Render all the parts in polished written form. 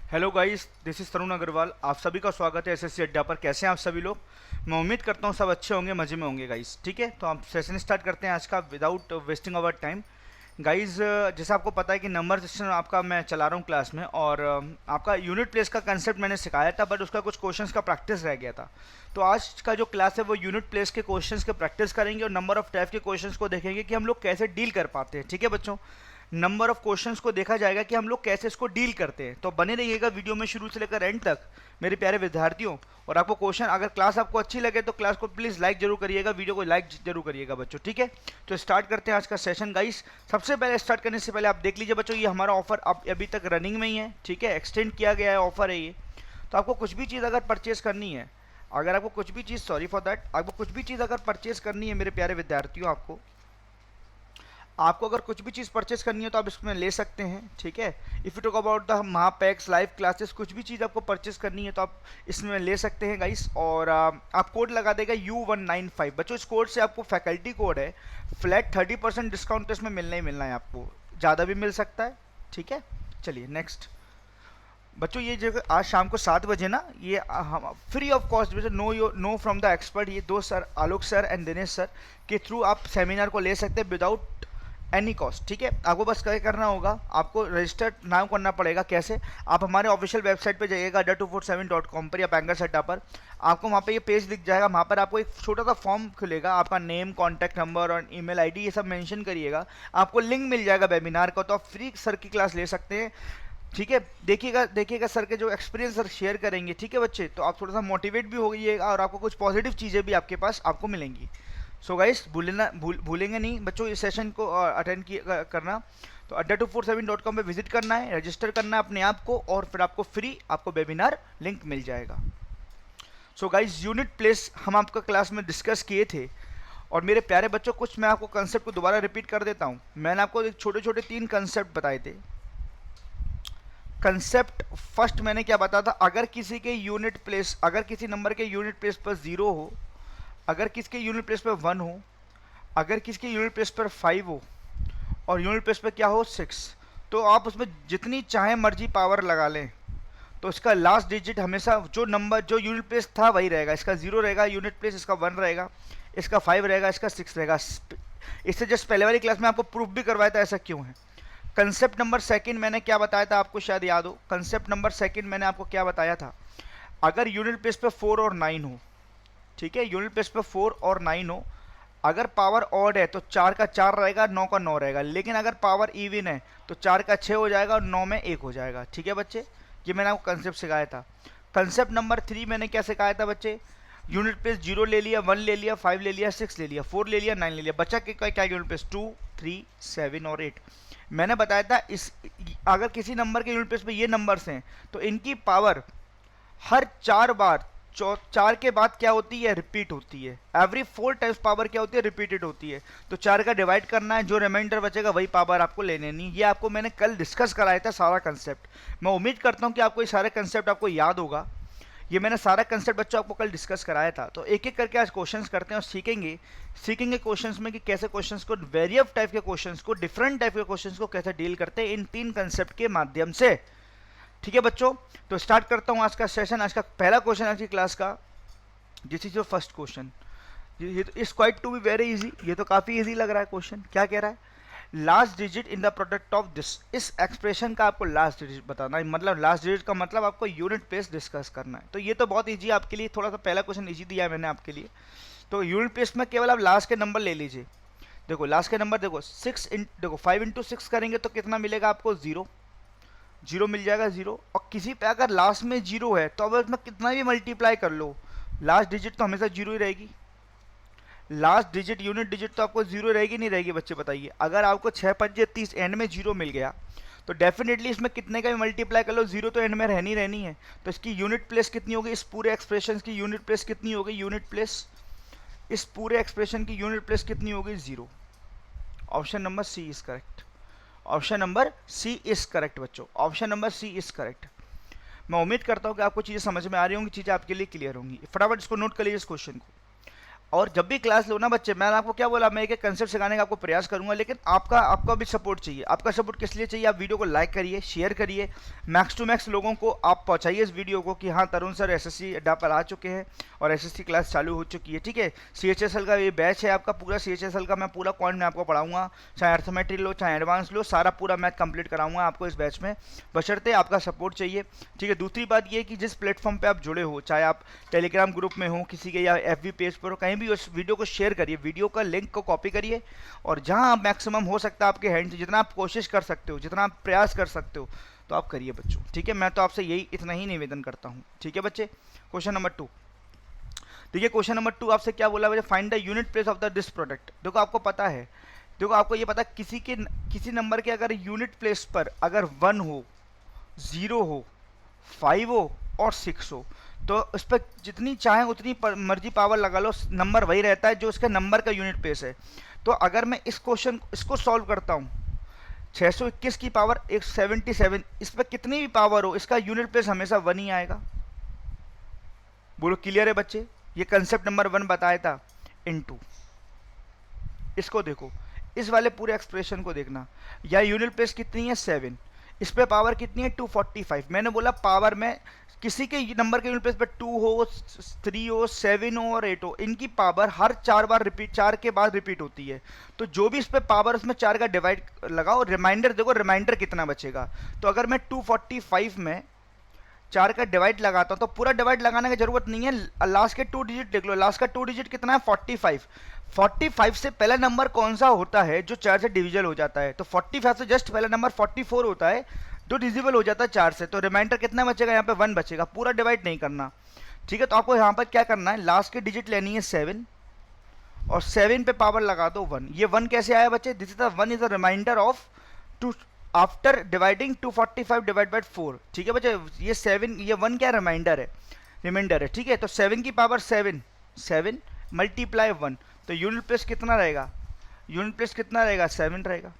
Hello guys, this is तरुण अग्रवाल। आप सभी का स्वागत है एसएससी अड्डा पर। कैसे हैं आप सभी लोग? मैं उम्मीद करता हूँ सब अच्छे होंगे, मज़े में होंगे गाइस। ठीक है, तो आप सेशन स्टार्ट करते हैं आज का without wasting our time. Guys, जैसे आपको पता है कि नंबर सिस्टम आपका मैं चला रहा हूँ क्लास में, और आपका यूनिट प्लेस का कंसेप्ट मैंने सिखाया था, बट उसका कुछ क्वेश्चंस का प्रैक्टिस रह गया था। तो आज का जो क्लास है वो यूनिट प्लेस के क्वेश्चंस के प्रैक्टिस करेंगे और नंबर ऑफ टाइप के क्वेश्चंस को देखेंगे कि हम लोग कैसे डील कर पाते हैं। ठीक है बच्चों, नंबर ऑफ क्वेश्चंस को देखा जाएगा कि हम लोग कैसे इसको डील करते हैं। तो बने रहिएगा वीडियो में शुरू से लेकर एंड तक मेरे प्यारे विद्यार्थियों। और आपको क्वेश्चन, अगर क्लास आपको अच्छी लगे तो क्लास को प्लीज़ लाइक जरूर करिएगा, वीडियो को लाइक जरूर करिएगा बच्चों। ठीक है, तो स्टार्ट करते हैं आज का सेशन गाइस। सबसे पहले स्टार्ट करने से पहले आप देख लीजिए बच्चों, ये हमारा ऑफर अब अभी तक रनिंग में ही है। ठीक है, एक्सटेंड किया गया है ऑफर है ये। तो आपको कुछ भी चीज़ अगर परचेज करनी है, अगर आपको कुछ भी चीज़, सॉरी फॉर दैट, आपको कुछ भी चीज़ अगर परचेज करनी है मेरे प्यारे विद्यार्थियों, आपको अगर कुछ भी चीज़ परचेस करनी है तो आप इसमें ले सकते हैं। ठीक है, if you talk about the Mahapacks live classes, कुछ भी चीज़ आपको परचेस करनी है तो आप इसमें ले सकते हैं गाइस। और आप कोड लगा देगा U195 बच्चों। इस कोड से आपको फैकल्टी कोड है, फ्लैट 30% डिस्काउंट तो इसमें मिलना ही मिलना है आपको, ज़्यादा भी मिल सकता है। ठीक है, चलिए नेक्स्ट बच्चों, ये जो आज शाम को 7 बजे ना, ये हम free of cost know from the expert, ये दो sir Alok sir and Dinesh sir के थ्रू आप सेमिनार को ले सकते हैं विदाउट एनी कॉस्ट। ठीक है, आपको बस क्या करना होगा, आपको रजिस्टर नाउ करना पड़ेगा। कैसे? आप हमारे ऑफिशियल वेबसाइट पे जाइएगा adda247.com पर या बैंगर्स अड्डा पर, आपको वहाँ पे ये पेज दिख जाएगा। वहाँ पर आपको एक छोटा सा फॉर्म खुलेगा, आपका नेम, कॉन्टैक्ट नंबर और ईमेल आईडी ये सब मेंशन करिएगा, आपको लिंक मिल जाएगा वेबिनार का, तो आप फ्री सर की क्लास ले सकते हैं। ठीक है, देखिएगा सर के जो एक्सपीरियंस सर शेयर करेंगे। ठीक है बच्चे, तो आप थोड़ा सा मोटिवेट भी हो गइएगा और आपको कुछ पॉजिटिव चीज़ें भी आपके पास आपको मिलेंगी। सो गाइस, भूलेंगे नहीं बच्चों इस सेशन को अटेंड करना। तो adda247.com पे विजिट करना है, रजिस्टर करना है अपने आप को, और फिर आपको फ्री आपको वेबिनार लिंक मिल जाएगा। सो गाइस, यूनिट प्लेस हम आपका क्लास में डिस्कस किए थे। और मेरे प्यारे बच्चों, कुछ मैं आपको कंसेप्ट को दोबारा रिपीट कर देता हूँ। मैंने आपको एक छोटे छोटे 3 कंसेप्ट बताए थे। कंसेप्ट फर्स्ट मैंने क्या बताया था, अगर किसी के यूनिट प्लेस, अगर किसी नंबर के यूनिट प्लेस पर 0 हो, अगर किसके यूनिट प्लेस पर 1 हो, अगर किसके यूनिट प्लेस पर 5 हो, और यूनिट प्लेस पर क्या हो 6, तो आप उसमें जितनी चाहे मर्जी पावर लगा लें, तो इसका लास्ट डिजिट हमेशा जो नंबर जो यूनिट प्लेस था वही रहेगा। इसका 0 रहेगा यूनिट प्लेस, इसका 1 रहेगा, इसका 5 रहेगा, इसका 6 रहेगा। इससे जस्ट पहले वाली क्लास में आपको प्रूफ भी करवाया था ऐसा क्यों है। कंसेप्ट नंबर सेकंड मैंने क्या बताया था, आपको शायद याद हो। कंसेप्ट नंबर सेकंड मैंने आपको क्या बताया था, अगर यूनिट प्लेस पे 4 और 9 हो, ठीक है, यूनिट प्लेस पे 4 और 9 हो, अगर पावर ऑड है तो 4 का 4 रहेगा, 9 का 9 रहेगा, लेकिन अगर पावर इवन है तो 4 का 6 हो जाएगा और 9 में 1 हो जाएगा। ठीक है बच्चे, ये मैंने आपको कंसेप्ट सिखाया था। कंसेप्ट नंबर 3 मैंने क्या सिखाया था बच्चे, यूनिट प्लेस 0 ले लिया, 1 ले लिया, 5 ले लिया, 6 ले लिया, 4 ले लिया, 9 ले लिया, बच्चा के क्या यूनिट प्लेस 2, 3, 7 और 8। मैंने बताया था इस, अगर किसी नंबर के यूनिट प्लेस पे ये नंबर्स हैं तो इनकी पावर हर 4 बार, 4 के बाद क्या होती है, रिपीट होती है। एवरी 4 टाइम्स पावर क्या होती है, रिपीटेड होती है। तो 4 का डिवाइड करना है, जो रिमाइंडर बचेगा वही पावर आपको ले लेनी। ये आपको मैंने कल डिस्कस कराया था सारा कंसेप्ट। मैं उम्मीद करता हूँ कि आपको ये सारे कंसेप्ट आपको याद होगा। ये मैंने सारा कंसेप्ट बच्चों आपको कल डिस्कस कराया था। तो एक एक करके आज क्वेश्चंस करते हैं और सीखेंगे क्वेश्चंस में कि कैसे क्वेश्चंस को, वेरियस टाइप के क्वेश्चंस को, डिफरेंट टाइप के क्वेश्चंस को कैसे डील करते हैं इन 3 कंसेप्ट के माध्यम से। ठीक है बच्चों, तो स्टार्ट करता हूं आज का सेशन। आज का पहला क्वेश्चन आज की क्लास का, this is your first question. ये तो is quite to be very easy, ये तो काफी इजी लग रहा है क्वेश्चन। क्या कह रहा है, last digit in the product of this, इस एक्सप्रेशन का आपको लास्ट डिजिट बताना है। मतलब लास्ट डिजिट का मतलब आपको यूनिट प्लेस डिस्कस करना है। तो ये तो बहुत इजी आपके लिए, थोड़ा सा पहला क्वेश्चन इजी दिया है मैंने आपके लिए। तो यूनिट प्लेस में केवल आप लास्ट के नंबर ले लीजिए। देखो लास्ट के नंबर, देखो 5 इंटू 6 करेंगे तो कितना मिलेगा आपको, 0 0 मिल जाएगा 0। और किसी पे अगर लास्ट में 0 है तो अब इसमें कितना भी मल्टीप्लाई कर लो, लास्ट डिजिट तो हमेशा 0 ही रहेगी। लास्ट डिजिट, यूनिट डिजिट तो आपको 0 रहेगी नहीं रहेगी बच्चे, बताइए। अगर आपको 6 पंजे 30 एंड में 0 मिल गया तो डेफिनेटली इसमें कितने का भी मल्टीप्लाई कर लो, 0 तो एंड में रहनी है। तो इसकी यूनिट प्लेस कितनी होगी, इस पूरे एक्सप्रेशन की यूनिट प्लेस कितनी होगी, यूनिट प्लेस, इस पूरे एक्सप्रेशन की यूनिट प्लेस कितनी होगी, 0। Option number C is correct. Option number C is correct बच्चों, option number C is correct. मैं उम्मीद करता हूं कि आपको चीज़ें समझ में आ रही होंगी, चीज़ें आपके लिए क्लियर होंगी। फटाफट इसको नोट कर लीजिए इस क्वेश्चन को। और जब भी क्लास लो ना बच्चे, मैंने आपको क्या बोला, मैं एक कंसेप्ट सिखाने का आपको प्रयास करूंगा, लेकिन आपका भी सपोर्ट चाहिए। आपका सपोर्ट किस लिए चाहिए? आप वीडियो को लाइक करिए, शेयर करिए, मैक्स टू मैक्स लोगों को आप पहुंचाइए इस वीडियो को कि हाँ तरुण सर एसएससी अड्डा पर आ चुके हैं और एसएससी क्लास चालू हो चुकी है। ठीक है, सीएचएसएल का ये बैच है आपका, पूरा सीएचएसएल का मैं पूरा कॉन्ट में आपको पढ़ाऊंगा, चाहे अर्थमेट्री लो चाहे एडवांस लो, सारा पूरा मैथ कंप्लीट कराऊंगा आपको इस बैच में, बशर्ते आपका सपोर्ट चाहिए। ठीक है, दूसरी बात ये कि जिस प्लेटफॉर्म पे आप जुड़े हो, चाहे आप टेलीग्राम ग्रुप में हो किसी के या एफबी पेज पर हो, कहीं भी उस वीडियो को शेयर करिए, वीडियो का लिंक को कॉपी करिए, और जहां मैक्सिमम हो सकता है आपके हैंड से, जितना आप कोशिश कर सकते हो, जितना आप प्रयास कर सकते हो, तो आप करिए बच्चों। ठीक है, मैं तो आपसे यही इतना ही निवेदन करता हूँ। ठीक है बच्चे, क्वेश्चन नंबर 2 देखिए। क्वेश्चन नंबर 2 आपसे क्या बोला है? Find the unit place of the this product. देखो आपको पता है, देखो आपको ये पता है किसी नंबर के अगर यूनिट प्लेस पर अगर 1 हो, 0 हो, 5 हो और 6 हो, तो उस पर जितनी चाहे उतनी मर्जी पावर लगा लो, नंबर वही रहता है जो उसके नंबर का यूनिट प्लेस है। तो अगर मैं इस क्वेश्चन इसको सॉल्व करता हूँ, 621 की पावर 177, इस पर कितनी भी पावर हो, इसका यूनिट प्लेस हमेशा 1 ही आएगा। बोलो क्लियर है बच्चे? ये कंसेप्ट नंबर 1 बताया था। इनटू इसको देखो, इस वाले पूरे एक्सप्रेशन को देखना, या यूनिट प्लेस कितनी है 7, इस पे पावर कितनी है 245। मैंने बोला पावर में किसी के नंबर के यूनिट प्लेस पे 2 हो, 3 हो, 7 हो और 8 हो, इनकी पावर हर 4 बार रिपीट, 4 के बाद रिपीट होती है। तो जो भी इस पे पावर, उसमें 4 का डिवाइड लगाओ, रिमाइंडर देखो रिमाइंडर कितना बचेगा। तो अगर मैं 245 में 4 का डिवाइड लगाता हूँ, तो पूरा डिवाइड लगाने की जरूरत नहीं है, लास्ट के 2 डिजिट देख लो, लास्ट का 2 डिजिट कितना है 45। 45 से पहला नंबर कौन सा होता है जो 4 से डिविजल हो जाता है? तो 45 से जस्ट पहला नंबर 44 होता है जो डिविजिबल हो जाता है 4 से। तो रिमाइंडर कितना बचेगा? यहाँ पे 1 बचेगा, पूरा डिवाइड नहीं करना। ठीक है, तो आपको यहाँ पर क्या करना है, लास्ट की डिजिट लेनी है 7 और 7 पे पावर लगा दो 1। ये 1 कैसे आया बच्चे? This is the 1 is the reminder of 2 after dividing 245 divide by 4। ठीक है बच्चे, ये 7, ये 1 क्या रिमाइंडर है, रिमाइंडर है। ठीक है, तो 7 की पावर 7, 7 मल्टीप्लाई 1, तो यूनिट प्लेस कितना रहेगा? यूनिट प्लेस कितना रहेगा? 7 रहेगा।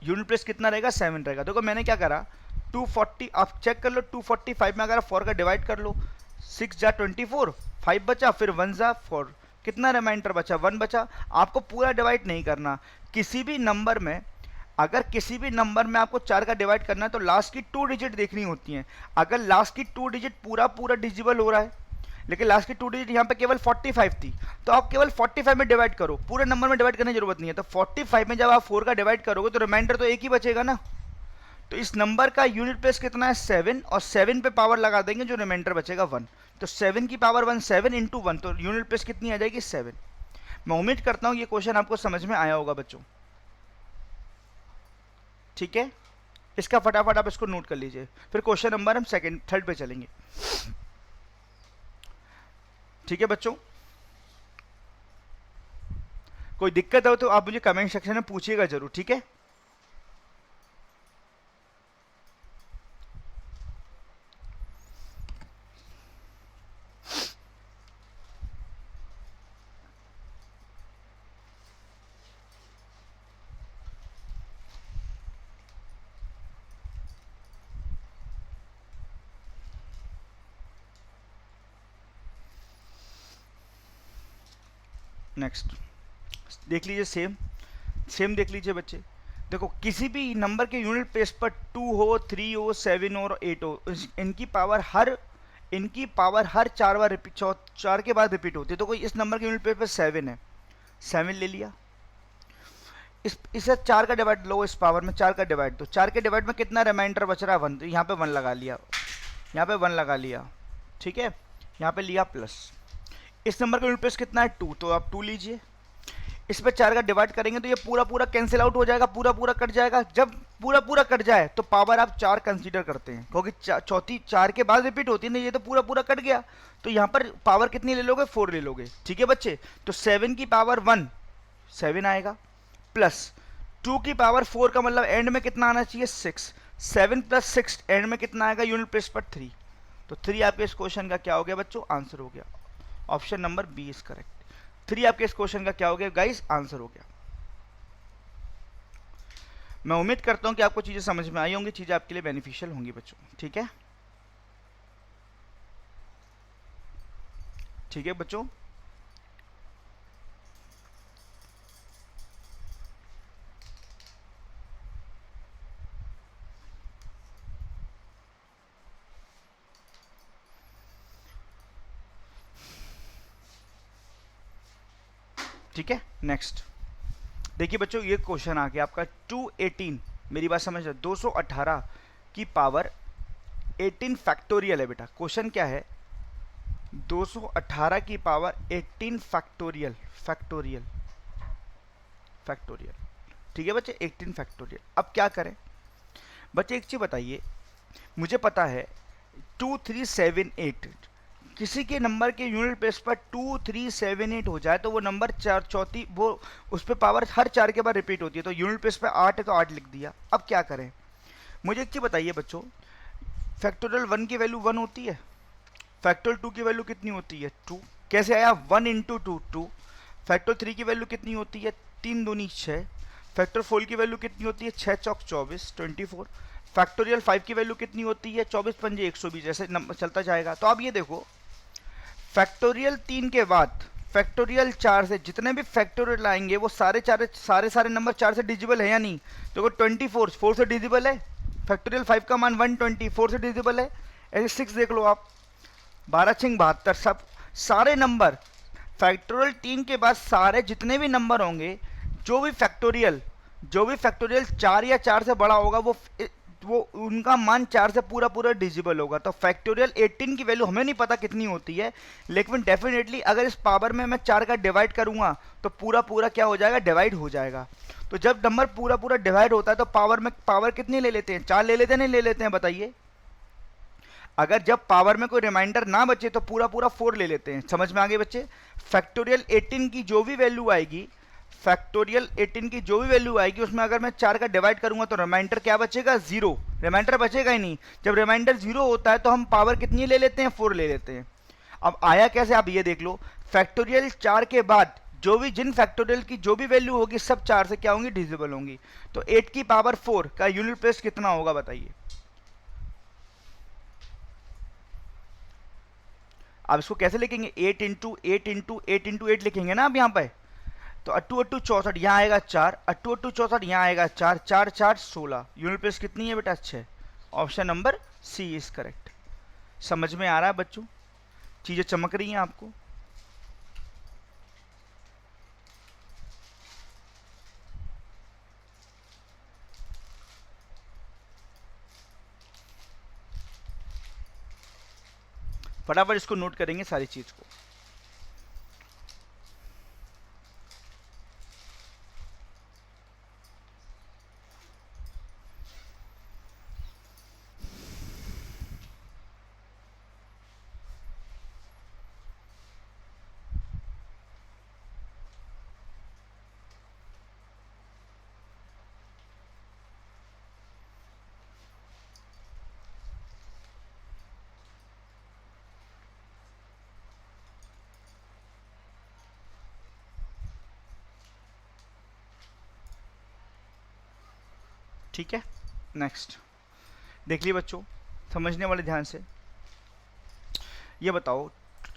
यूनिट प्लेस कितना रहेगा? 7 रहेगा। देखो मैंने क्या करा, 240, आप चेक कर लो, 245 में अगर 4 का डिवाइड कर लो, 6 जा 24, 5 बचा, फिर 1 जा 4, कितना रिमाइंडर बचा? 1 बचा। आपको पूरा डिवाइड नहीं करना, किसी भी नंबर में, अगर किसी भी नंबर में आपको 4 का डिवाइड करना है तो लास्ट की 2 डिजिट देखनी होती हैं। अगर लास्ट की 2 डिजिट पूरा डिजिबल हो रहा है, लेकिन लास्ट की 2 डिजिट यहाँ पे केवल 45 थी, तो आप केवल 45 में डिवाइड करो, पूरे नंबर में डिवाइड करने की जरूरत नहीं है। तो 45 में जब आप 4 का डिवाइड करोगे तो रिमाइंडर तो एक ही बचेगा ना। तो इस नंबर का यूनिट प्लेस कितना है? 7, और 7 पे पावर लगा देंगे, जो रिमाइंडर बचेगा 1। तो 7 की पावर 1, 7 इंटू 1, तो यूनिट प्लेस कितनी आ जाएगी? 7। मैं उम्मीद करता हूँ ये क्वेश्चन आपको समझ में आया होगा बच्चों। ठीक है, इसका फटाफट आप इसको नोट कर लीजिए, फिर क्वेश्चन नंबर हम थर्ड पे चलेंगे। ठीक है बच्चों, कोई दिक्कत हो तो आप मुझे कमेंट सेक्शन में पूछिएगा जरूर। ठीक है, नेक्स्ट देख लीजिए, सेम देख लीजिए बच्चे। देखो किसी भी नंबर के यूनिट प्लेस पर 2 हो, 3 हो, 7 और 8 हो, इनकी पावर हर 4 बार रिपीट, 4 के बाद रिपीट होती है। तो कोई इस नंबर के यूनिट प्लेस पर 7 है, 7 ले लिया, इसे 4 का डिवाइड लो, इस पावर में 4 का डिवाइड, तो 4 के डिवाइड में कितना रिमाइंडर बच रहा है? 1। तो यहाँ पे 1 लगा लिया, यहाँ पे 1 लगा लिया। ठीक है, यहाँ पे लिया प्लस। इस नंबर का यूनिट प्लेस कितना है? 2, तो आप 2 लीजिए। इस पर 4 का डिवाइड करेंगे तो ये पूरा कैंसिल आउट हो जाएगा, पूरा कट जाएगा। जब पूरा कट जाए तो पावर आप 4 कंसीडर करते हैं, क्योंकि चौथी 4 के बाद रिपीट होती है ना, ये तो पूरा कट गया, तो यहाँ पर पावर कितनी ले लोगे? 4 ले लोगे। ठीक है बच्चे, तो 7 की पावर 1, 7 आएगा, प्लस 2 की पावर 4 का मतलब एंड में कितना आना चाहिए? 6। 7 प्लस 6 एंड में कितना आएगा? यूनिट प्लेस पर 3। तो 3 आपके इस क्वेश्चन का क्या हो गया बच्चों? आंसर हो गया। Option number B is correct. 3 आपके इस क्वेश्चन का क्या हो गया गाइस? आंसर हो गया। मैं उम्मीद करता हूं कि आपको चीजें समझ में आई होंगी, चीजें आपके लिए बेनिफिशियल होंगी बच्चों। ठीक है, ठीक है बच्चों, ठीक है। नेक्स्ट देखिए बच्चों, ये क्वेश्चन आ गया आपका 218, मेरी बात समझ रहे, 218 की पावर 18 फैक्टोरियल है बेटा। क्वेश्चन क्या है, 218 की पावर 18 फैक्टोरियल, फैक्टोरियल, फैक्टोरियल। ठीक है बच्चे, 18 फैक्टोरियल। अब क्या करें बच्चे, एक चीज बताइए, मुझे पता है 2378, किसी के नंबर के यूनिट प्लेस पर 2378 हो जाए तो वो नंबर चौथी वो उस पर पावर हर 4 के बाद रिपीट होती है, तो यूनिट प्लेस पर 8 है तो 8 लिख दिया। अब क्या करें, मुझे एक चीज बताइए बच्चों, फैक्टोरियल 1 की वैल्यू 1 होती है, फैक्टोरियल 2 की वैल्यू कितनी होती है 2, कैसे आया 1 इंटू 2 2। फैक्टोरियल 3 की वैल्यू कितनी होती है 3 दूनी 6। फैक्टोरियल 4 की वैल्यू कितनी होती है 6 चौक 24 24। फैक्टोरियल 5 की वैल्यू कितनी होती है 24 पंजे 120, ऐसे नंबर चलता जाएगा। तो आप ये देखो, फैक्टोरियल 3 के बाद फैक्टोरियल 4 से जितने भी फैक्टोरियल आएंगे वो सारे नंबर 4 से डिजिबल है या नहीं। देखो 24 4 से डिजिबल है, फैक्टोरियल 5 का मान 120 4 से डिजिबल है, ऐसे 6 देख लो आप, 12 6 72, सब सारे नंबर फैक्टोरियल 3 के बाद सारे जितने भी नंबर होंगे, जो भी फैक्टोरियल 4 या 4 से बड़ा होगा वो उनका मान 4 से पूरा पूरा डिजिबल होगा। तो फैक्टोरियल 18 की वैल्यू हमें नहीं पता कितनी होती है, लेकिन डेफिनेटली अगर इस पावर में मैं 4 का डिवाइड करूंगा तो पूरा पूरा क्या हो जाएगा, डिवाइड हो जाएगा। तो जब नंबर पूरा पूरा डिवाइड होता है तो पावर कितनी ले लेते हैं, 4 ले लेते हैं, नहीं ले लेते हैं बताइए। अगर जब पावर में कोई रिमाइंडर ना बचे तो पूरा पूरा 4 ले लेते हैं। समझ में आ गए बच्चे। फैक्टोरियल 18 की जो भी वैल्यू आएगी, फैक्टोरियल 18 की जो भी वैल्यू आएगी उसमें अगर मैं 4 का डिवाइड करूंगा तो रिमाइंडर क्या बचेगा, 0। रिमाइंडर बचेगा ही नहीं। जब रिमाइंडर 0 होता है तो हम पावर कितनी ले लेते हैं, 4 ले लेते हैं। अब आया कैसे, आप ये देख लो, फैक्टोरियल 4 के बाद जिन फैक्टोरियल की जो भी वैल्यू होगी सब 4 से क्या होंगी, डिविजिबल होंगी। तो 8 की पावर 4 का यूनिट प्लेस कितना होगा बताइए। अब इसको कैसे लिखेंगे, 8 इंटू 8 इंटू 8 इंटू 8 लिखेंगे ना अब यहाँ पे। तो 8 8 64, यहाँ आएगा 4, 8 8 64, यहाँ आएगा 4, 4 4 16, यूनिट प्लेस कितनी है बेटा, 6। Option number C is correct. समझ में आ रहा है बच्चों, चीजें चमक रही हैं आपको। फटाफट इसको नोट करेंगे सारी चीज को। ठीक है, नेक्स्ट देख लिए बच्चों, समझने वाले ध्यान से। ये बताओ,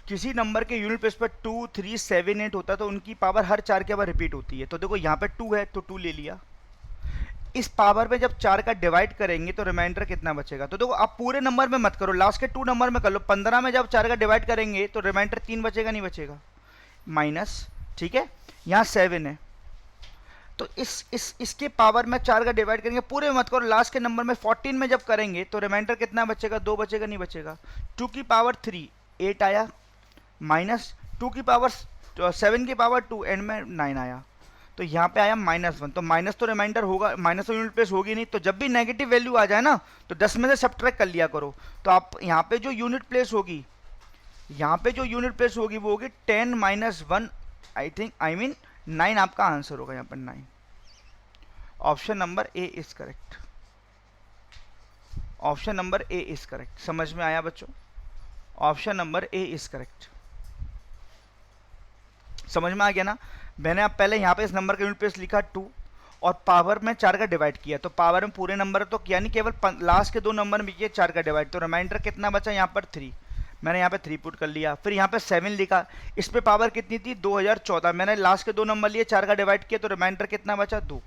किसी नंबर के यूनिट प्लेस पर 2 3 7 8 होता है तो उनकी पावर हर 4 के बाद रिपीट होती है। तो देखो यहाँ पे 2 है तो 2 ले लिया। इस पावर में जब 4 का डिवाइड करेंगे तो रिमाइंडर कितना बचेगा। तो देखो आप पूरे नंबर में मत करो, लास्ट के 2 नंबर में कर लो। 15 में जब 4 का डिवाइड करेंगे तो रिमाइंडर 3 बचेगा, नहीं बचेगा, माइनस। ठीक है, यहाँ 7 है तो इसके पावर में 4 का डिवाइड करेंगे, पूरे मत करो, लास्ट के नंबर में 14 में जब करेंगे तो रिमाइंडर कितना बचेगा, 2 बचेगा, नहीं बचेगा। 2 की पावर 3 8 आया, माइनस 2 की पावर 7 की पावर 2 एंड में 9 आया, तो यहाँ पे आया -1। तो माइनस तो रिमाइंडर होगा, माइनस तो यूनिट प्लेस होगी नहीं। तो जब भी नेगेटिव वैल्यू आ जाए ना तो 10 में से सब्ट्रैक्ट कर लिया करो। तो आप यहाँ पे जो यूनिट प्लेस होगी, यहाँ पे जो यूनिट प्लेस होगी वो होगी 10 - 1, आई मीन 9 आपका आंसर होगा यहाँ पर 9। Option number A is correct. Option number A is correct. समझ में आया बच्चों, option number A is correct. समझ में आ गया ना। मैंने अब पहले यहाँ पे इस नंबर का यूनिट प्लेस लिखा 2 और पावर में 4 का डिवाइड किया, तो पावर में पूरे नंबर तो किया नहीं, केवल लास्ट के 2 नंबर में किया 4 का डिवाइड। तो रिमाइंडर कितना बचा यहाँ पर 3, मैंने यहाँ पे 3 पुट कर लिया। फिर यहाँ पे 7 लिखा, इस पे पावर कितनी थी 2014, मैंने लास्ट के 2 नंबर लिए 4 का डिवाइड किया, तो रिमाइंडर कितना बचा 2,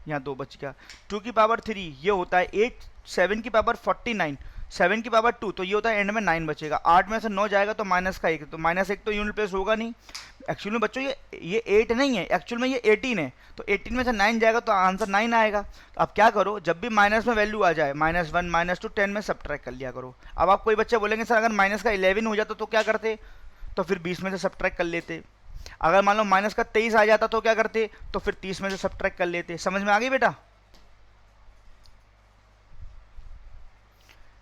यहाँ 2 बच गया। 2 की पावर 3 ये होता है 8, 7 की पावर 49, 7 की पावर 2 तो ये होता है एंड में 9 बचेगा। 8 में से 9 जाएगा तो -1, तो -1 तो यूनिट प्लेस होगा नहीं। एक्चुअल में बच्चों ये 8 नहीं है, एक्चुअल में ये 18 है। तो 18 में से 9 जाएगा तो आंसर 9 आएगा। तो आप क्या करो, जब भी माइनस में वैल्यू आ जाए, -1 -2 10 में सब्ट्रैक्ट कर लिया करो। अब आप कोई बच्चे बोलेंगे सर अगर माइनस का 11 हो जाता तो क्या करते, तो फिर 20 में से सब्ट्रैक्ट कर लेते। अगर मान लो माइनस का 23 आ जाता तो क्या करते, तो फिर 30 में से सब्ट्रैक्ट कर लेते। समझ में आ गई बेटा?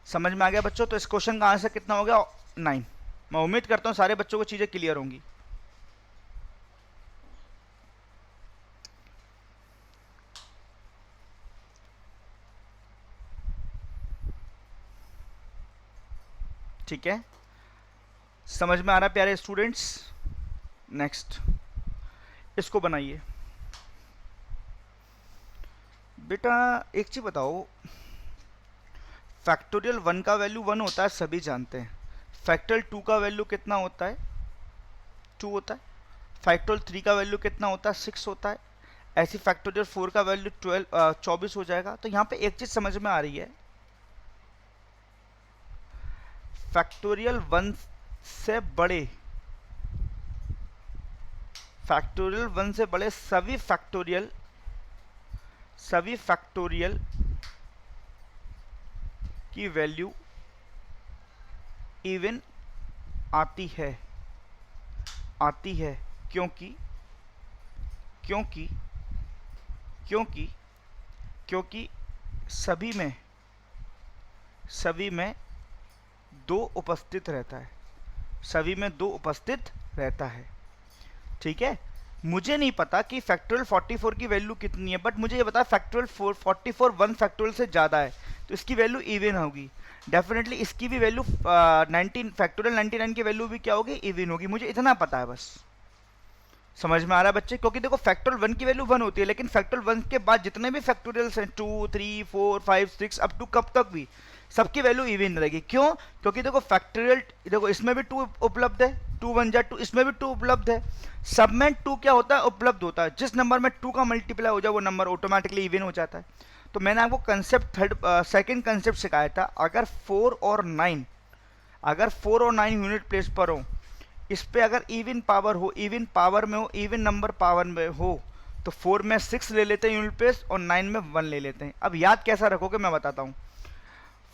समझ में आ गया बच्चों? तो इस क्वेश्चन का आंसर कितना हो गया, 9। मैं उम्मीद करता हूं सारे बच्चों को चीजें क्लियर होंगी। ठीक है, समझ में आ रहा है प्यारे स्टूडेंट्स? नेक्स्ट इसको बनाइए बेटा। एक चीज बताओ, फैक्टोरियल 1 का वैल्यू 1 होता है, सभी जानते हैं। फैक्टोरियल 2 का वैल्यू कितना होता है, 2 होता है। फैक्टोरियल 3 का वैल्यू कितना होता है, 6 होता है। ऐसी फैक्टोरियल 4 का वैल्यू 24 हो जाएगा। तो यहाँ पे एक चीज समझ में आ रही है, फैक्टोरियल 1 से बड़े, फैक्टोरियल 1 से बड़े सभी फैक्टोरियल की वैल्यू इवन आती है, क्योंकि क्योंकि क्योंकि क्योंकि सभी में 2 उपस्थित रहता है, सभी में 2 उपस्थित रहता है। ठीक है, मुझे नहीं पता कि फैक्टोरियल 44 की वैल्यू कितनी है, बट मुझे ये पता है फैक्टोरियल 44 1 फैक्टोरियल से ज़्यादा है, तो इसकी वैल्यू इवन होगी। डेफिनेटली इसकी भी वैल्यू 19 फैक्टोरियल 99 की वैल्यू भी क्या होगी, इवन होगी। मुझे इतना पता है बस। समझ में आ रहा है बच्चे? क्योंकि देखो फैक्टोरियल 1 की वैल्यू 1 होती है, लेकिन फैक्टोरियल 1 के बाद जितने भी फैक्टोरियल्स हैं 2 3 4 5 6 अप टू कब तक भी, सबकी वैल्यू इवन रहेगी। क्यों? क्योंकि देखो फैक्टोरियल, देखो इसमें भी 2 उपलब्ध है, 2 1 जा 2, इसमें भी 2 उपलब्ध है। सब में 2 क्या होता है, उपलब्ध होता है। जिस नंबर में 2 का मल्टीप्लाई हो जाए वो नंबर ऑटोमेटिकली इवन हो जाता है। तो मैंने आपको कंसेप्ट सेकंड कंसेप्ट सिखाया था, अगर 4 और 9 यूनिट प्लेस पर हो, इस पे अगर इवन पावर हो, इवन पावर में हो, इवन नंबर पावर में हो, तो 4 में 6 ले लेते हैं यूनिट प्लेस और 9 में 1 ले लेते हैं। अब याद कैसा रखोगे मैं बताता हूँ।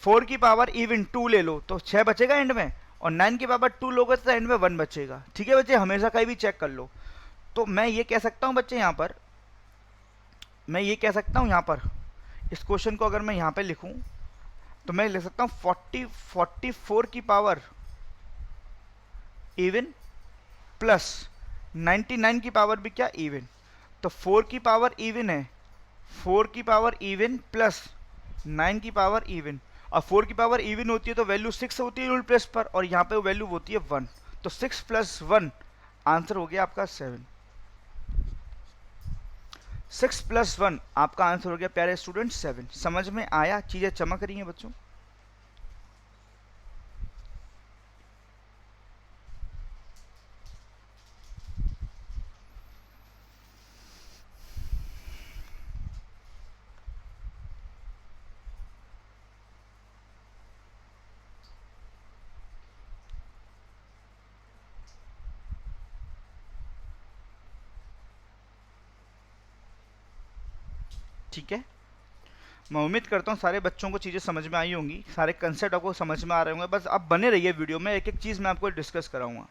4 की पावर इवन 2 ले लो तो 6 बचेगा एंड में, और 9 की पावर 2 लोगे तो एंड में 1 बचेगा। ठीक है बच्चे, हमेशा कहीं भी चेक कर लो। तो मैं ये कह सकता हूँ बच्चे, यहाँ पर मैं ये कह सकता हूँ, यहाँ पर इस क्वेश्चन को अगर मैं यहाँ पे लिखूँ तो मैं लिख सकता हूँ 44 की पावर इवन प्लस 99 की पावर भी क्या, इवन। तो 4 की पावर इवन है, 4 की पावर इवन प्लस 9 की पावर इवन। और 4 की पावर इवन होती है तो वैल्यू 6 होती है यूनिट प्लेस पर, और यहाँ पे वैल्यू होती है 1। तो 6 + 1 आंसर हो गया आपका 7। 6 + 1 आपका आंसर हो गया प्यारे स्टूडेंट 7। समझ में आया? चीजें चमक रही हैं बच्चों? ठीक है, मैं उम्मीद करता हूँ सारे बच्चों को चीज़ें समझ में आई होंगी, सारे कंसेप्ट आपको समझ में आ रहे होंगे। बस आप बने रहिए वीडियो में, एक एक चीज़ मैं आपको डिस्कस कराऊंगा।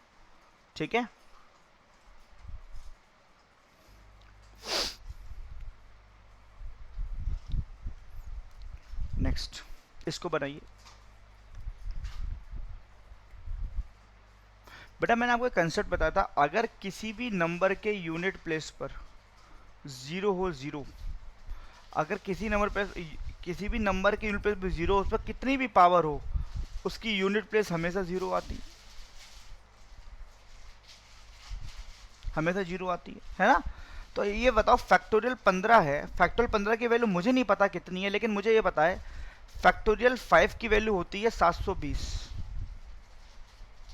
ठीक है, नेक्स्ट इसको बनाइए बेटा। मैंने आपको एक कंसेप्ट बताया था, अगर किसी भी नंबर के यूनिट प्लेस पर 0 हो, 0, अगर किसी भी नंबर के यूनिट प्लेस पर 0 हो, उस पर कितनी भी पावर हो, उसकी यूनिट प्लेस हमेशा 0 आती है, हमेशा 0 आती है ना? तो ये बताओ फैक्टोरियल 15 है, फैक्टोरियल 15 की वैल्यू मुझे नहीं पता कितनी है, लेकिन मुझे ये पता है फैक्टोरियल 5 की वैल्यू होती है 720।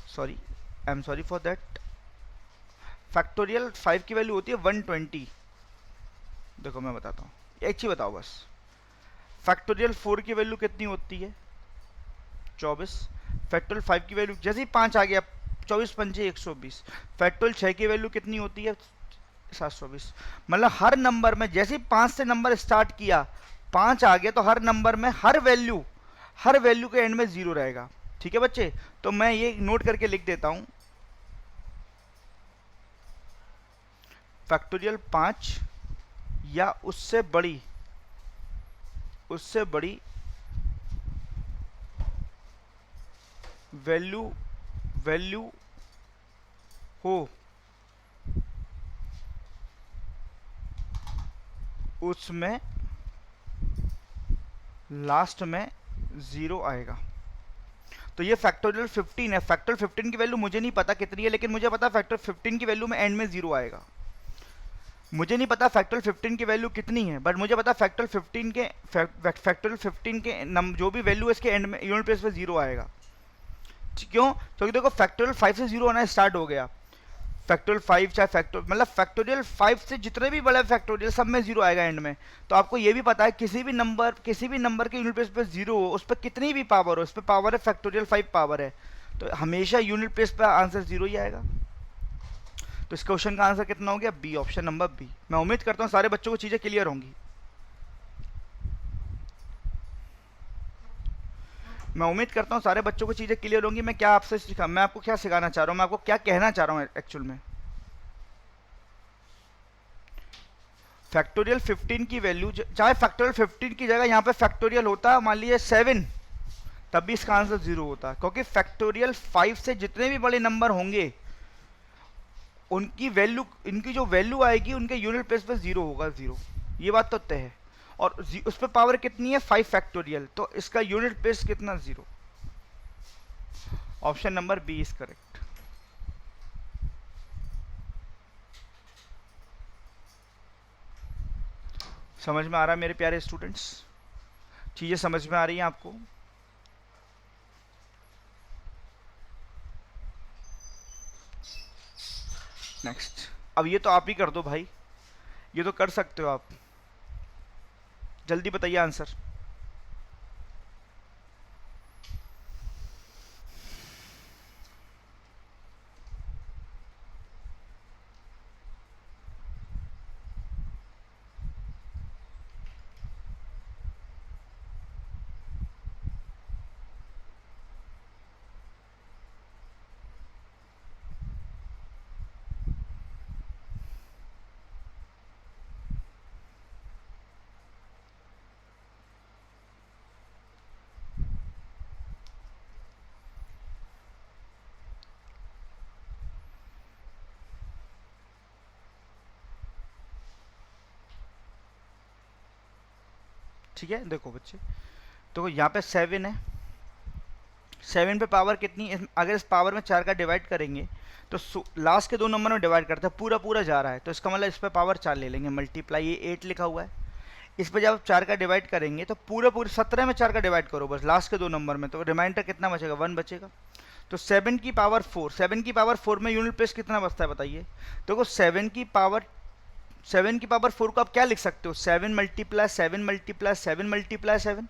Sorry, I am sorry for that. Factorial 5 की वैल्यू होती है 120। देखो मैं बताता हूँ, एक चीज बताओ बस, फैक्टोरियल 4 की वैल्यू कितनी होती है, 24। फैक्टोरियल 5 की वैल्यू जैसे ही 5 आ गया, 24 पंजे 120, फैक्टोरियल 6 की वैल्यू कितनी होती है 720। मतलब हर नंबर में जैसे ही 5 से नंबर स्टार्ट किया 5 आ गया तो हर नंबर में हर वैल्यू के एंड में 0 रहेगा। ठीक है बच्चे, तो मैं ये नोट करके लिख देता हूं, फैक्टोरियल 5 या उससे बड़ी वैल्यू हो उसमें लास्ट में 0 आएगा। तो ये फैक्टोरियल 15 है। फैक्टोरियल 15 की वैल्यू मुझे नहीं पता कितनी है, लेकिन मुझे पता फैक्टोरियल 15 की वैल्यू में एंड में 0 आएगा। मुझे नहीं पता फैक्टोरियल 15 की वैल्यू कितनी है, बट मुझे पता फैक्टोरियल 15 के जो भी वैल्यू है इसके एंड में यूनिट प्लेस पे 0 आएगा। क्यों? क्योंकि देखो फैक्टोरियल 5 से 0 आना स्टार्ट हो गया। फैक्टोरियल 5 चाहे मतलब फैक्टोरियल 5 से जितने भी बड़े फैक्टोरियल सब में 0 आएगा एंड में। तो आपको ये भी पता है किसी भी नंबर के यूनिट प्लेस पे 0 हो, उस पर कितनी भी पावर हो, उस पर पावर है फैक्टोरियल 5 पावर है, तो हमेशा यूनिट प्लेस पे आंसर 0 ही आएगा। तो इस क्वेश्चन का आंसर कितना हो गया? B, option number B. मैं उम्मीद करता हूँ सारे बच्चों को चीजें क्लियर होंगी। मैं उम्मीद करता हूँ सारे बच्चों को चीजें क्लियर होंगी। मैं आपको क्या सिखाना चाह रहा हूँ, मैं आपको क्या कहना चाह रहा हूँ एक्चुअल में। फैक्टोरियल 15 की वैल्यू, चाहे फैक्टोरियल 15 की जगह यहाँ पे फैक्टोरियल होता मान लीजिए 7, तब भी इसका आंसर 0 होता, क्योंकि फैक्टोरियल 5 से जितने भी बड़े नंबर होंगे इनकी जो वैल्यू आएगी उनके यूनिट प्लेस पे 0 होगा, 0। ये बात तो तय है। और उस पर पावर कितनी है? 5 फैक्टोरियल, तो इसका यूनिट प्लेस कितना? 0। Option number B is correct. समझ में आ रहा है मेरे प्यारे स्टूडेंट्स? चीजें समझ में आ रही हैं आपको? नेक्स्ट, अब ये तो आप ही कर दो भाई, ये तो कर सकते हो आप। जल्दी बताइए आंसर। ठीक है, देखो बच्चे, तो यहाँ पे 7 है, 7 पे पावर कितनी? अगर इस पावर में 4 का डिवाइड करेंगे तो लास्ट के 2 नंबर में डिवाइड करते हैं, पूरा जा रहा है, तो इसका मतलब इस पर पावर 4 ले लेंगे, मल्टीप्लाई, ये 8 लिखा हुआ है। इस पर जब आप 4 का डिवाइड करेंगे तो पूरे 17 में 4 का डिवाइड करो बस लास्ट के 2 नंबर में, तो रिमाइंडर कितना बचेगा? 1 बचेगा। तो 7 की पावर 4 में यूनिट प्लेस कितना बचता है बताइए? देखो 7 की पावर 4 को आप क्या लिख सकते हो? 7 मल्टीप्लाई 7 मल्टीप्लाई 7 मल्टीप्लाई 7।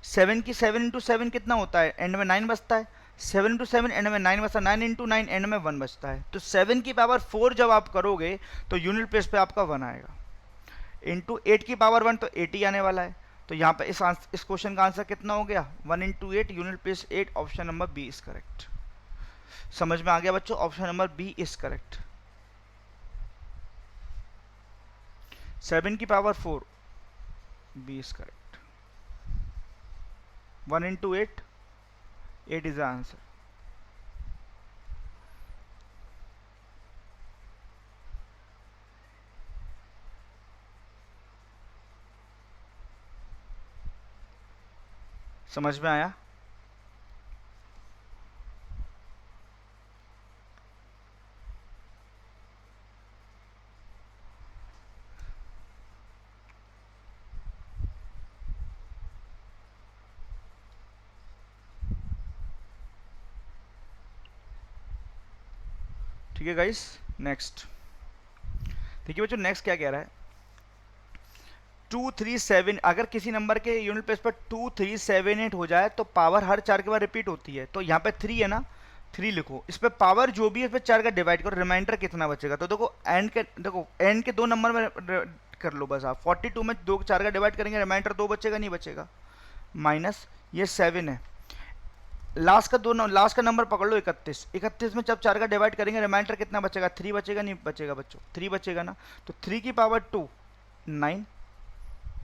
7 की 7 इंटू 7 कितना होता है? एंड में 9 बचता है। 7 इंटू 7 एंड में 9 बचता है। 9 इंटू 9 एंड में 1 बचता है। तो 7 की पावर 4 जब आप करोगे तो यूनिट प्लेस पे आपका 1 आएगा। इंटू 8 की पावर 1 तो 8 ही आने वाला है। तो यहाँ पे इस क्वेश्चन का आंसर कितना हो गया? 1 into 8 unit place 8। Option number B is correct. समझ में आ गया बच्चों? Option number B is correct. 7 की power 4, B is correct. 1 into 8, 8 is the answer. समझ में आया? ठीक है गाइस, नेक्स्ट देखिए बच्चों, नेक्स्ट क्या कह रहा है? 237, अगर किसी नंबर के यूनिट प्लेस पर 2378 हो जाए तो पावर हर 4 के बाद रिपीट होती है। तो यहाँ पे 3 है ना, 3 लिखो, इस पे पावर जो भी है इस पे 4 का डिवाइड करो, रिमाइंडर कितना बचेगा। तो देखो एंड के 2 नंबर में कर लो बस आप, 42 में 2 4 का डिवाइड करेंगे, रिमाइंडर 2 बचेगा नहीं बचेगा, माइनस ये 7 है, लास्ट का नंबर पकड़ लो 31, 31 में जब 4 का डिवाइड करेंगे रिमाइंडर कितना बचेगा, 3 बचेगा नहीं बचेगा बच्चों, 3 बचेगा ना। तो 3 की पावर 2 9,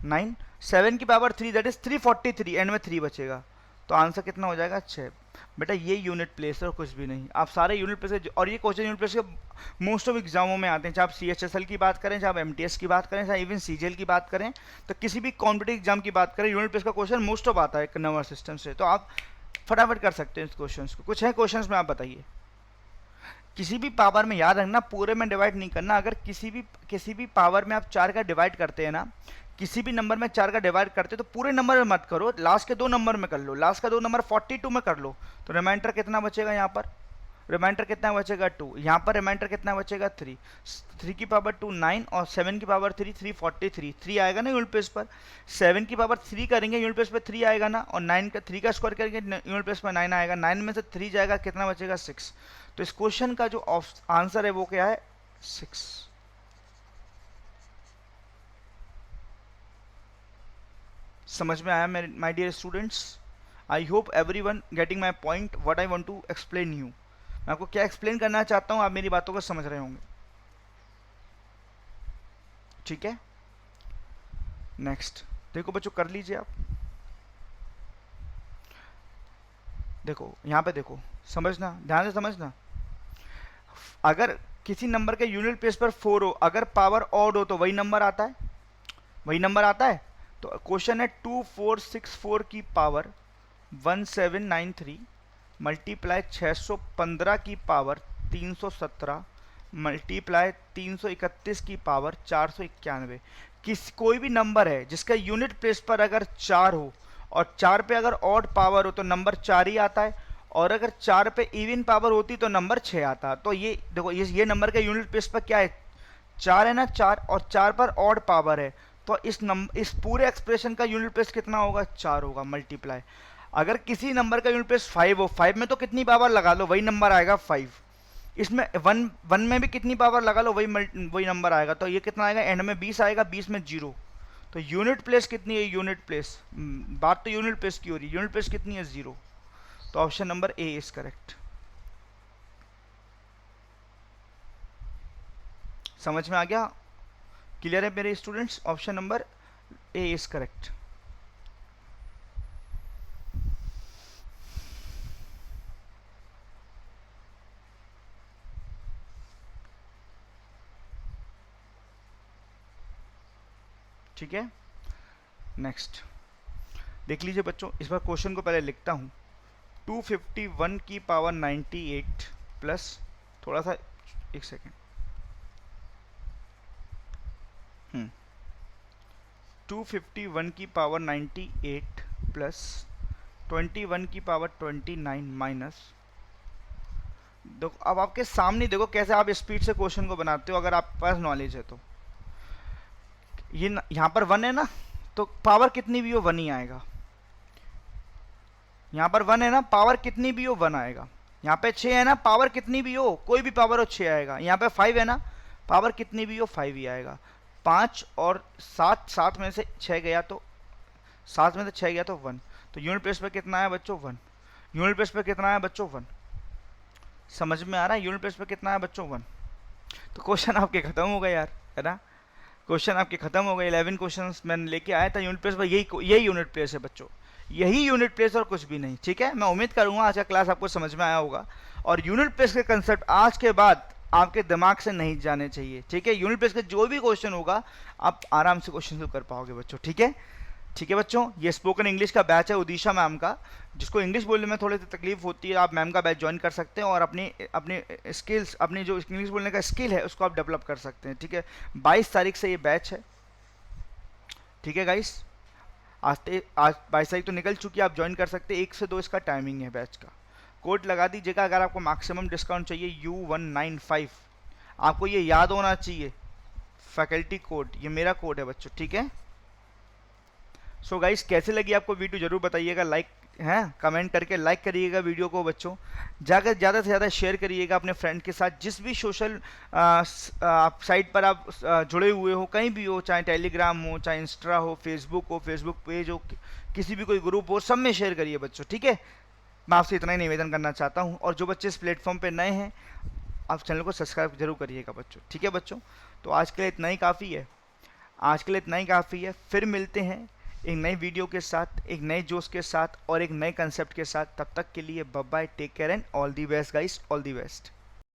9 7 की पावर 3 दैट इज 343, एंड में 3 बचेगा। तो आंसर कितना हो जाएगा 6। बेटा ये यूनिट प्लेस है और कुछ भी नहीं। आप सारे यूनिट प्लेस, और ये क्वेश्चन यूनिट प्लेस के मोस्ट ऑफ एग्जामों में आते हैं, चाहे आप CHSL की बात करें, चाहे आप MTS की बात करें, चाहे इवन CGL की बात करें, तो किसी भी कॉम्पिटिटिव एग्जाम की बात करें, यूनिट प्लेस का क्वेश्चन मोस्ट ऑफ आता है नंबर सिस्टम से। तो आप फटाफट कर सकते हैं इस क्वेश्चन को। कुछ है क्वेश्चन में, आप बताइए। किसी भी पावर में याद रखना, पूरे में डिवाइड नहीं करना। अगर किसी भी पावर में आप 4 का डिवाइड करते हैं ना, किसी भी नंबर में 4 का डिवाइड करते हो तो पूरे नंबर में मत करो, लास्ट के 2 नंबर में कर लो। लास्ट का 2 नंबर 42 में कर लो, तो रिमाइंडर कितना बचेगा यहाँ पर, रिमाइंडर कितना बचेगा 2, यहाँ पर रिमाइंडर कितना बचेगा 3, 3 की पावर 2 9 और 7 की पावर 3 343, 3 आएगा ना यूनिट प्लेस पर। 7 की पावर 3 करेंगे यूनिट प्लेस पर 3 आएगा ना, और 9 का 3 का स्क्वायर करेंगे यूनिट प्लेस पर 9 आएगा, 9 में से 3 जाएगा, कितना बचेगा 6। तो इस क्वेश्चन का जो आंसर है वो क्या है 6। समझ में आया मेरे my dear students? I hope everyone getting my point what I want to explain you. मैं आपको क्या एक्सप्लेन करना चाहता हूं, आप मेरी बातों को समझ रहे होंगे। ठीक है, नेक्स्ट देखो बच्चों, कर लीजिए आप। देखो यहाँ पे देखो, समझना, ध्यान से समझना। अगर किसी नंबर के यूनिट प्लेस पर 4 हो, अगर पावर ऑड हो तो वही नंबर आता है, वही नंबर आता है। तो क्वेश्चन है 2464 की पावर 1793 मल्टीप्लाई 615 की पावर 317 मल्टीप्लाई 331 की पावर 491। कोई भी नंबर है जिसका यूनिट प्लेस पर अगर 4 हो और 4 पे अगर ऑड पावर हो तो नंबर 4 ही आता है, और अगर 4 पे इवन पावर होती तो नंबर 6 आता। तो ये देखो, ये नंबर का यूनिट प्लेस पर क्या है 4 है ना, 4, और 4 पर ऑड पावर है, तो इस पूरे एक्सप्रेशन का यूनिट प्लेस कितना होगा 4 होगा, मल्टीप्लाई। अगर किसी नंबर का यूनिट प्लेस 5 हो, 5 में तो कितनी पावर लगा लो वही नंबर आएगा 5। इसमें 1 में भी कितनी पावर लगा लो वही नंबर आएगा। तो ये कितना आएगा एंड में 20 आएगा, 20 में 0। तो यूनिट प्लेस कितनी है, यूनिट प्लेस, बात तो यूनिट प्लेस की हो रही है, यूनिट प्लेस कितनी है 0। तो option number A is correct. समझ में आ गया, क्लियर है मेरे students? Option number A is correct. ठीक है, नेक्स्ट देख लीजिए बच्चों, इस बार क्वेश्चन को पहले लिखता हूं। 251 की पावर 98 प्लस, थोड़ा सा एक सेकेंड, 251 की पावर 98 प्लस 21 की पावर 29 माइनस, देखो अब आपके सामने देखो कैसे आप स्पीड से क्वेश्चन को बनाते हो, अगर आपके पास नॉलेज है तो। ये यहाँ पर 1 है ना, तो पावर कितनी भी हो 1 ही आएगा। यहाँ पर 1 है ना, पावर कितनी भी हो 1 आएगा। यहाँ पे 6 है ना, पावर कितनी भी हो, कोई भी पावर हो 6 आएगा। यहाँ पे 5 है ना, पावर कितनी भी हो 5 ही आएगा। 5 और 7, 7 में से 6 गया तो 7 में से 6 गया तो 1। तो यूनिट प्लेस पे कितना है बच्चों 1। यूनिट प्लेस पे कितना है बच्चों 1। समझ में आ रहा है, यूनिट प्लेस पे कितना है बच्चों 1। तो क्वेश्चन आपके खत्म हो गए यार, है ना, क्वेश्चन आपके खत्म हो गए। 11 क्वेश्चन मैंने लेके आया था यूनिट प्लेस पर, यही यूनिट प्लेस है बच्चों, यही यूनिट प्लेस और कुछ भी नहीं। ठीक है, मैं उम्मीद करूंगा आज का क्लास आपको समझ में आया होगा, और यूनिट प्लेस के कंसेप्ट आज के बाद आपके दिमाग से नहीं जाने चाहिए। ठीक है, यूनिट प्लेस का जो भी क्वेश्चन होगा आप आराम से क्वेश्चन कर पाओगे बच्चों। ठीक है, ठीक है बच्चों, ये स्पोकन इंग्लिश का बैच है उदिशा मैम का, जिसको इंग्लिश बोलने में थोड़ी सी तकलीफ होती है, आप मैम का बैच ज्वाइन कर सकते हैं और अपनी स्किल्स, अपनी जो इंग्लिश बोलने का स्किल है उसको आप डेवलप कर सकते हैं। ठीक है, 22 तारीख से ये बैच है। ठीक है गाइस, आज 22 तारीख तो निकल चुकी है, आप ज्वाइन कर सकते हैं। 1 से 2 इसका टाइमिंग है बैच का। कोड लगा दीजिएगा अगर आपको मैक्सिमम डिस्काउंट चाहिए U195, आपको ये याद होना चाहिए, फैकल्टी कोड, ये मेरा कोड है बच्चों। ठीक है, सो गाइस कैसे लगी आपको वीडियो जरूर बताइएगा, लाइक हैं, कमेंट करके लाइक करिएगा वीडियो को बच्चों, जाकर ज़्यादा से ज़्यादा शेयर करिएगा अपने फ्रेंड के साथ। जिस भी सोशल आप साइट पर आप जुड़े हुए हो, कहीं भी हो, चाहे टेलीग्राम हो, चाहे इंस्टा हो, फेसबुक पेज हो, किसी भी कोई ग्रुप हो, सब में शेयर करिए बच्चों, ठीक है। मैं आपसे इतना ही निवेदन करना चाहता हूँ। और जो बच्चे इस प्लेटफॉर्म पे नए हैं, आप चैनल को सब्सक्राइब जरूर करिएगा बच्चों, ठीक है बच्चों। तो आज के लिए इतना ही काफ़ी है, आज के लिए इतना ही काफ़ी है। फिर मिलते हैं एक नई वीडियो के साथ, एक नए जोश के साथ और एक नए कंसेप्ट के साथ। तब तक के लिए bye bye, take care and all the best guys, all the best.